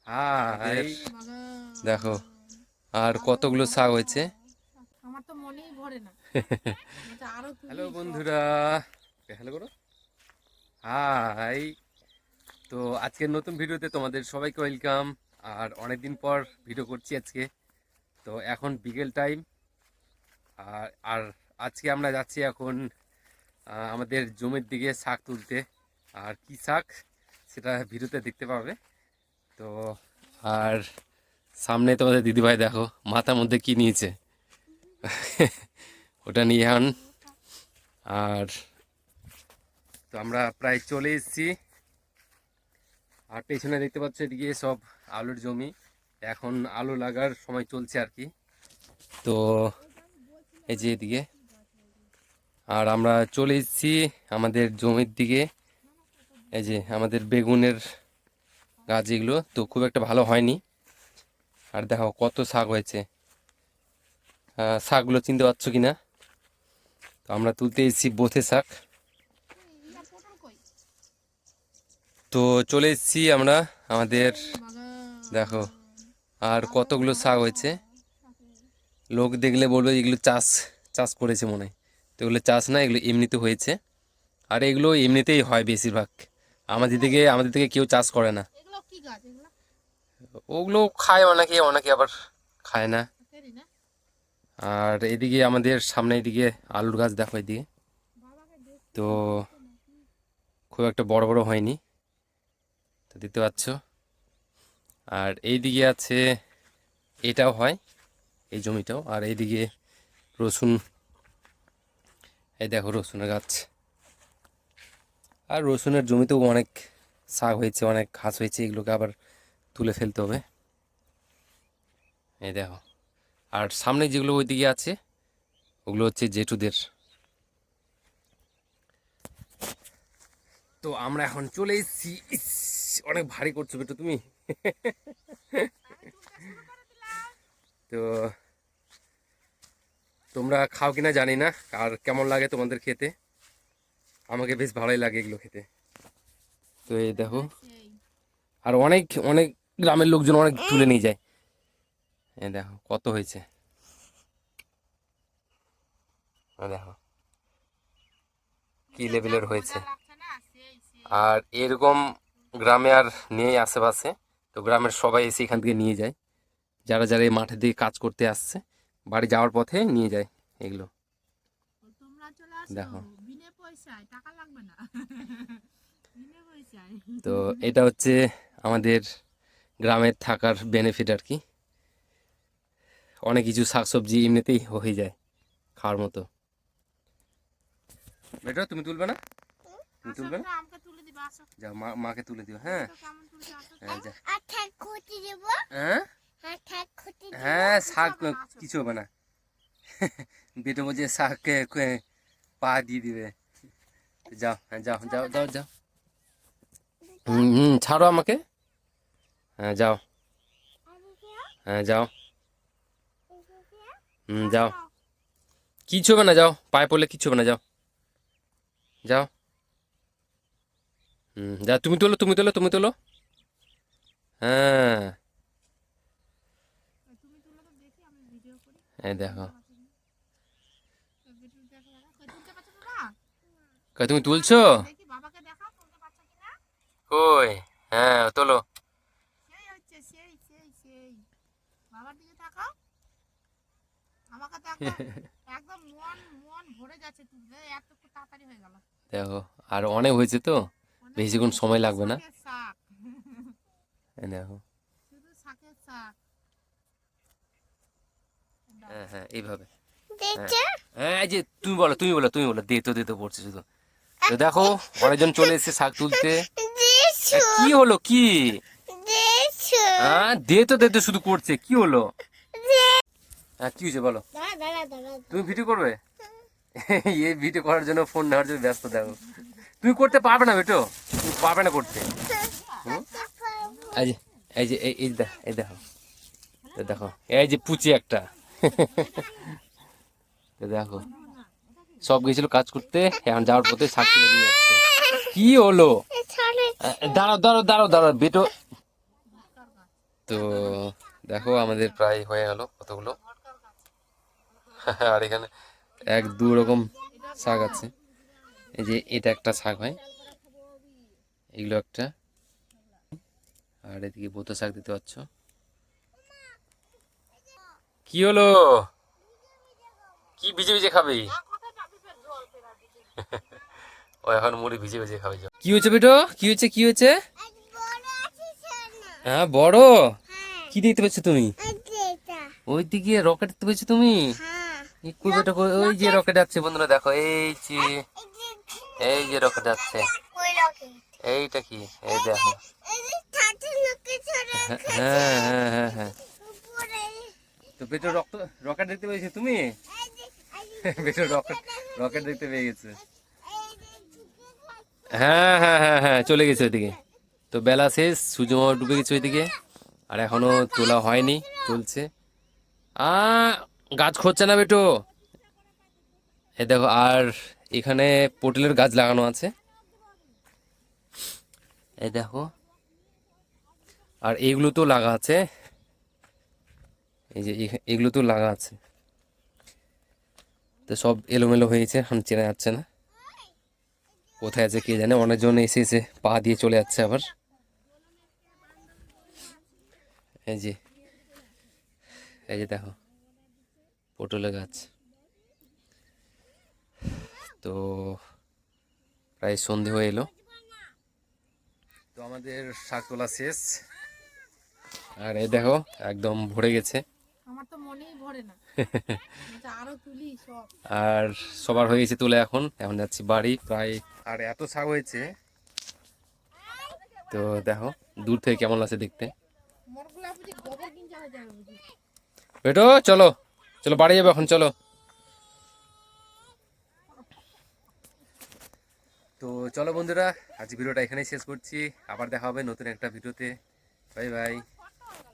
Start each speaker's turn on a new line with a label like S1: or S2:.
S1: High, দেখো আর কতগুলো শাক হয়েছে।
S2: আমার তো মনেই ভরে না। আরো
S1: হ্যালো বন্ধুরা, হ্যালো করো। হাই, তো আজকের নতুন ভিডিওতে তোমাদের সবাইকে ওয়েলকাম। আর অনেকদিন পর ভিডিও করছি আজকে। তো এখন বিকেল টাইম। আর আর আজকে আমরা যাচ্ছি এখন আমাদের জমির দিকে শাক তুলতে। আর কি শাক সেটা ভিডিওতে দেখতে পাবে। তো আর সামনে তোমাদের দিদিভাই দেখো মাথার মধ্যে কি নিয়েছে ওটা নিয়ে আন। আর তো আমরা প্রায় চলে এসেছি। আর পেছনে দেখতে পাচ্ছ এদিকে সব আলুর জমি, এখন আলু লাগার সময় চলছে আর কি। তো এই যে এদিকে, আর আমরা চলে এসেছি আমাদের জমির দিকে। এই যে আমাদের বেগুনের গাছ, এগুলো তো খুব একটা ভালো হয়নি। আর দেখো কত শাক হয়েছে, শাকগুলো চিনতে পারছো কি না? তো আমরা তুলতে এসেছি বোথে শাক। তো চলে এসেছি আমরা আমাদের, দেখো আর কতগুলো শাক হয়েছে। লোক দেখলে বলবে এগুলো চাষ চাষ করেছে মনে হয়, তো এগুলো চাষ না, এগুলো এমনিতে হয়েছে। আর এগুলো এমনিতেই হয় বেশিরভাগ। আমাদের থেকে কেউ চাষ করে না। ওগুলো খায় অনেকে, অনেকে আবার খায় না। আর এদিকে আমাদের সামনে এদিকে আলুর গাছ দেখো এদিকে, তো খুব একটা বড় বড় হয়নি, তো দেখতে পাচ্ছ। আর এইদিকে আছে, এটাও হয় এই জমিটাও। আর এইদিকে রসুন, এই দেখো রসুনের গাছ। আর রসুনের জমিতেও অনেক শাক হয়েছে, অনেক ঘাস হয়েছে, এগুলোকে আবার তুলে ফেলতে হবে। এই দেখো, আর সামনে যেগুলো ওইদিকে আছে ওগুলো হচ্ছে জেঠুদের। তো আমরা এখন চলে এসেছি। অনেক ভারী করছো বেটা তুমি। তো তোমরা খাও কিনা জানি না, আর কেমন লাগে তোমাদের খেতে। আমাকে বেশ ভালোই লাগে এগুলো খেতে। তো এই দেখো, আর অনেক অনেক গ্রামের লোকজন অনেক তুলে নিয়ে যায়। এই দেখো কত হয়েছে, দেখো কি লেভেলের হয়েছে। আর এরকম গ্রামে আর নেই আশেপাশে, তো গ্রামের সবাই এসে এখান থেকে নিয়ে যায়। যারা যারা এই মাঠের দিকে কাজ করতে আসছে, বাড়ি যাওয়ার পথে নিয়ে যায় এগুলো। দেখো তো এটা হচ্ছে আমাদের গ্রামের থাকার বেনিফিট আর কি। অনেক কিছু শাকসবজি এমনিতেই হয়ে যায় খাওয়ার মতো। বেটা তুমি তুলবে না? তুমি তুলবে না? যাও মাকে তুলে দিও। হ্যাঁ হ্যাঁ হ্যাঁ, শাক কিছু হবে না। বেটো বলছে শাক পা দিয়ে দিবে। যাও, হ্যাঁ যাও যাও যাও যাও। ছাড়ো আমাকে। হ্যাঁ যাও, হ্যাঁ যাও, যাও। কিচ্ছু হবে না, যাও, পায়ে পড়লে কিচ্ছু হবে না, যাও যাও। যা, তুমি তোলো তুমি তোলো তুমি তোলো। হ্যাঁ এই দেখো, তুমি তুলছো কই? হ্যাঁ তোলো। দেখো আর অনেক হয়েছে তো, বেশিক্ষণ সময় লাগবে না। এই দেখো, হ্যাঁ হ্যাঁ এইভাবে। হ্যাঁ এই যে তুমি বলো তুমি বলো তুমি বলো, দে তো দে তো পড়ছে শুধু। তো দেখো অনেকজন চলে এসেছে শাক তুলতে। কি হলো কি? হ্যাঁ দে তো দে তো শুধু করছে, কি হলো? হ্যাঁ কি হয়েছে বলো? তুমি ভিডিও করবে? এই ভিডিও করার জন্য ফোন নেওয়ার জন্য ব্যস্ত। দেখো তুমি করতে পারবে না বেটো, তুমি পারবে না করতে। এই যে এই যে এই দেখো, দেখো এই যে পুচি একটা। দেখো সব গেছিল কাজ করতে, এখন যাওয়ার পথে শাক তুলে নিয়ে যাচ্ছে। কি হলো? দাঁড়াও দাঁড়াও দাঁড়াও দাঁড়াও বেটো। তো দেখো আমাদের প্রায় হয়ে গেল কতগুলো। আর এখানে এক দু রকম শাক আছে। এই যে এটা একটা শাক হয়, এগুলো একটা। আর এদিকে বোতো শাক দিতে পারছ। কি হলো? কি ভিজে ভিজে খাবে? ও এখন মুড়ি ভিজে ভিজে খাবে। কি হয়েছে বেটো? কি হয়েছে? কি হয়েছে? হ্যাঁ বড়। কি দেখতে পাচ্ছ তুমি? ওই দিকে রকেট দেখতে পাচ্ছ তুমি? কই বেটা কই? ওই যে রকেট যাচ্ছে বন্ধুরা, দেখো এই যে রকেট যাচ্ছে। এইটা কি? এই দেখো। হ্যাঁ হ্যাঁ হ্যাঁ হ্যাঁ। তো বেটো রকেট দেখতে পেয়েছো তুমি? বেটো রকেট রকেট দেখতে পেয়ে গেছে। হ্যাঁ হ্যাঁ হ্যাঁ হ্যাঁ, চলে গেছে ওইদিকে। তো বেলা শেষ, সূর্য মামা ডুবে গেছে ওইদিকে। আর এখনো তোলা হয়নি, চলছে। আ গাছ খুঁড়ছে না বেটো। এই দেখো, আর এখানে পটলের গাছ লাগানো আছে, এই দেখো। আর এইগুলো তো লাগা আছে, এই যে এগুলো তো লাগা আছে। তো সব এলোমেলো হয়েছে, এখন চেনা যাচ্ছে না কোথায় আছে কে জানে। অনেকজন এসে এসে পা দিয়ে চলে যাচ্ছে আবার। এই যে এই যে দেখো পটলের গাছ। তো প্রায় সন্ধে হয়ে এলো। তো আমাদের শাক তোলা শেষ। আর এই দেখো একদম ভরে গেছে।
S2: আমার তো মনেই ভরে না। আরো তুলি সব।
S1: আর সবার হয়ে গেছে তুলে, এখন এখন যাচ্ছি বাড়ি প্রায়। আর এত শাক হয়েছে, তো দেখো দূর থেকে কেমন লাগছে দেখতে। বেটো চলো, চলো বাড়ি যাবো এখন, চলো। তো চলো বন্ধুরা, আজ ভিডিওটা এখানেই শেষ করছি। আবার দেখা হবে নতুন একটা ভিডিওতে। Bye bye.